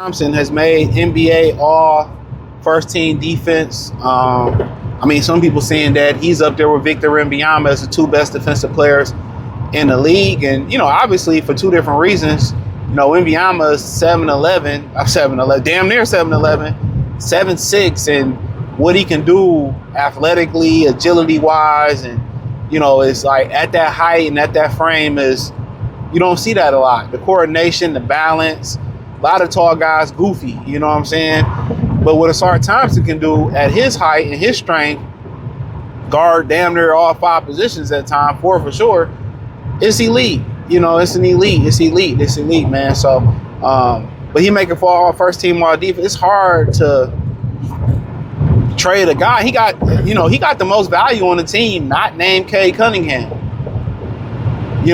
Thompson has made NBA all first team defense. I mean, some people saying that he's up there with Victor Wembanyama as the two best defensive players in the league. And, obviously for two different reasons. Wembanyama is 7'11", 7'11", damn near 7'11", 7'6", and what he can do athletically, agility-wise, and, it's like at that height and at that frame is, you don't see that a lot. The coordination, the balance, a lot of tall guys goofy, you know what I'm saying? But what Ausar Thompson can do at his height and his strength, guard damn near all five positions at time, four for sure, it's elite. It's elite, man. So, but he making for all first team all defense. It's hard to trade a guy. He got the most value on the team, not named Cade Cunningham. He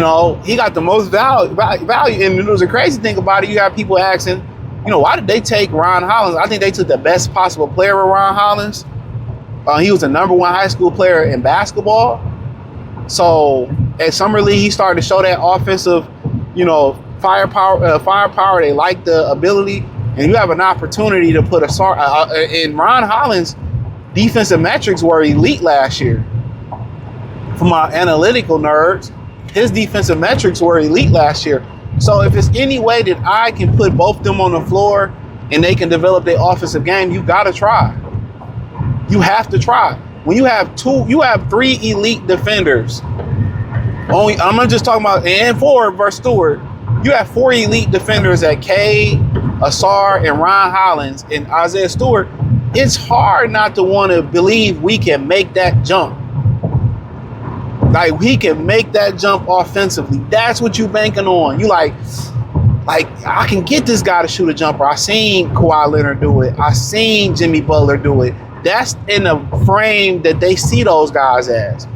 got the most value. And it was a crazy thing about it. You got people asking, why did they take Ron Hollins? I think they took the best possible player with Ron Hollins. He was the number one high school player in basketball. So at Summer League, he started to show that offensive, firepower. They like the ability, and you have an opportunity to put in Ron Hollins' defensive metrics were elite last year. For my analytical nerds, his defensive metrics were elite last year. So if it's any way that I can put both of them on the floor and they can develop their offensive game, you got to try. You have to try. When you have three elite defenders, I'm not just talking about, and Ford versus Stewart, you have four elite defenders at Cade, Ausar, and Ron Hollins, and Isaiah Stewart. It's hard not to want to believe we can make that jump. Like, we can make that jump offensively. That's what you banking on. You like I can get this guy to shoot a jumper. I seen Kawhi Leonard do it. I seen Jimmy Butler do it. That's in the frame that they see those guys as.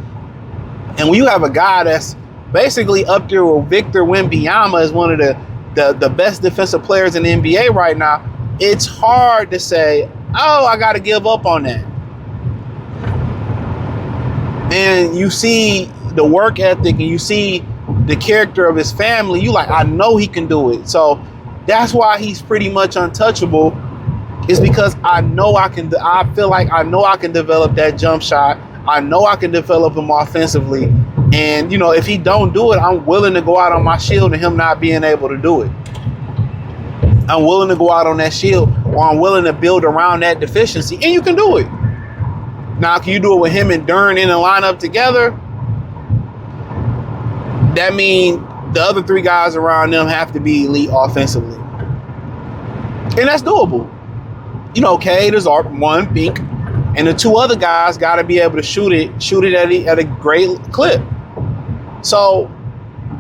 And when you have a guy that's basically up there with Victor Wembanyama as one of the best defensive players in the NBA right now, it's hard to say, oh, I got to give up on that. And you see the work ethic and you see the character of his family, you like, I know he can do it. So that's why he's pretty much untouchable. Is because I feel like I know I can develop that jump shot. I know I can develop him offensively. And, if he don't do it, I'm willing to go out on my shield and him not being able to do it. I'm willing to go out on that shield, or I'm willing to build around that deficiency. And you can do it. Now, can you do it with him and Durn in a lineup together? That means the other three guys around them have to be elite offensively. And that's doable. Cade is one, Bink, and the two other guys got to be able to shoot it at a great clip. So,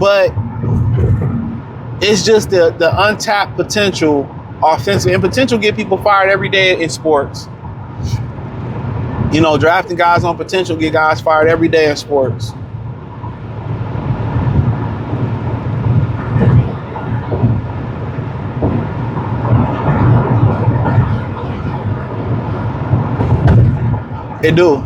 but it's just the untapped potential offensive, and potential get people fired every day in sports. Drafting guys on potential get guys fired every day in sports. It do.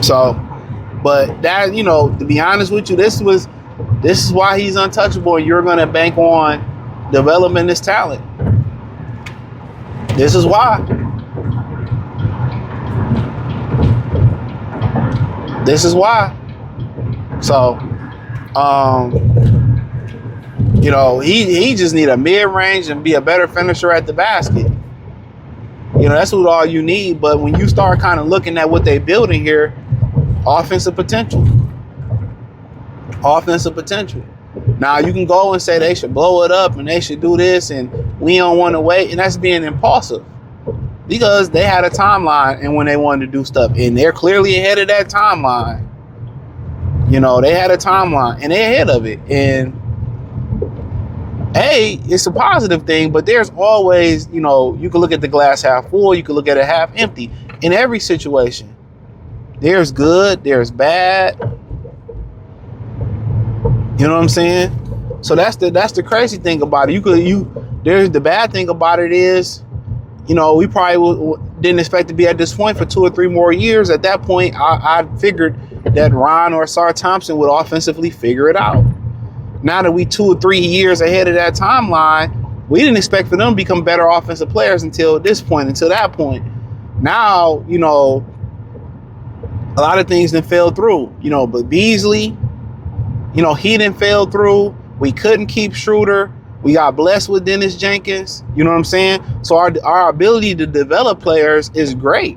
So, but that, to be honest with you, this is why he's untouchable, and you're going to bank on developing this talent. This is why. So, he just need a mid-range and be a better finisher at the basket. That's what all you need. But when you start kind of looking at what they're building here, offensive potential. Now, you can go and say they should blow it up and they should do this and we don't want to wait. And that's being impulsive because they had a timeline and when they wanted to do stuff. And they're clearly ahead of that timeline. They had a timeline and they're ahead of it. And it's a positive thing, but there's always, you can look at the glass half full, you can look at it half empty. In every situation, there's good, there's bad. You know what I'm saying? So that's the crazy thing about it. There's the bad thing about it is, we probably will. didn't expect to be at this point for 2 or 3 more years. At that point, I figured that Ron or Ausar Thompson would offensively figure it out. Now that we 2 or 3 years ahead of that timeline, we didn't expect for them to become better offensive players until that point. Now, you know, a lot of things didn't fail through, you know, but Beasley, you know, he didn't fail through. We couldn't keep Schroeder. We got blessed with Dennis Jenkins. You know what I'm saying? So our ability to develop players is great.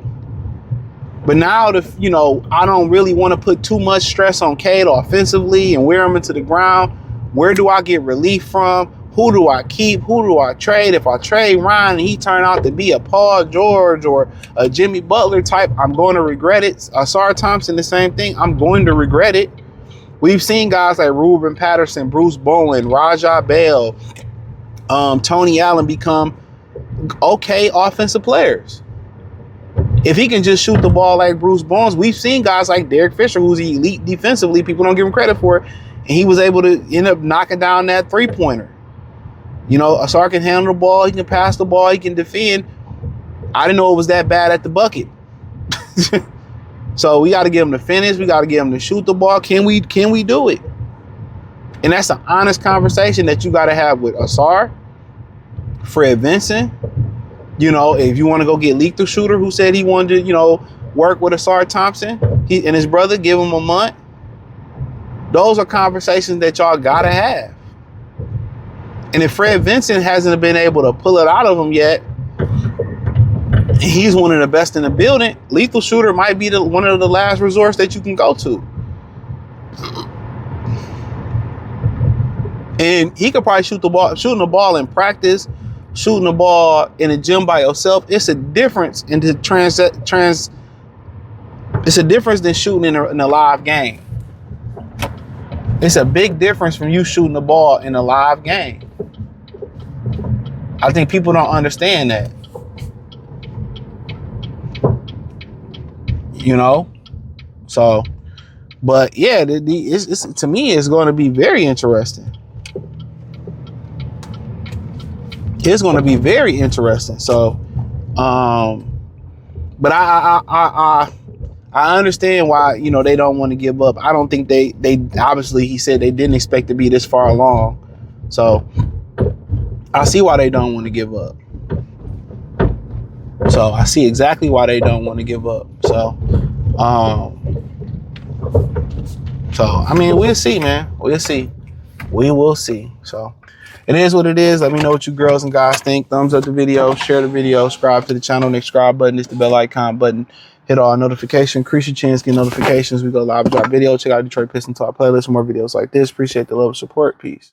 But now, you know, I don't really want to put too much stress on Cade offensively and wear him into the ground. Where do I get relief from? Who do I keep? Who do I trade? If I trade Ryan and he turned out to be a Paul George or a Jimmy Butler type, I'm going to regret it. Ausar Thompson, the same thing. I'm going to regret it. We've seen guys like Ruben Patterson, Bruce Bowen, Rajah Bell, Tony Allen become okay offensive players. If he can just shoot the ball like Bruce Bowen, we've seen guys like Derek Fisher, who's elite defensively. People don't give him credit for it. And he was able to end up knocking down that three-pointer. You know, Ausar can handle the ball. He can pass the ball. He can defend. I didn't know it was that bad at the bucket. So we got to get him to finish. We got to get him to shoot the ball. Can we do it? And that's an honest conversation that you got to have with Ausar, Fred Vinson. You know, if you want to go get Lethal Shooter, who said he wanted to, you know, work with Ausar Thompson, he and his brother, give him a month. Those are conversations that y'all got to have. And if Fred Vinson hasn't been able to pull it out of him yet, he's one of the best in the building. Lethal Shooter might be one of the last resorts that you can go to. And he could probably shooting the ball in practice, shooting the ball in a gym by yourself. It's a difference in the it's a difference than shooting in a live game. It's a big difference from you shooting the ball in a live game. I think people don't understand that. You know? So, but yeah, to me, it's going to be very interesting. It's going to be very interesting. So, but I understand why, you know, they don't want to give up. I don't think they obviously, he said they didn't expect to be this far along. So I see why they don't want to give up. So I see exactly why they don't want to give up. So, I mean, we'll see, man. We'll see. We will see. So it is what it is. Let me know what you girls and guys think. Thumbs up the video, share the video, subscribe to the channel. Next subscribe button is the bell icon button. Hit all notifications. Increase your chance, get notifications. We go live, drop video. Check out Detroit Pistons Talk playlist for more videos like this. Appreciate the love and support. Peace.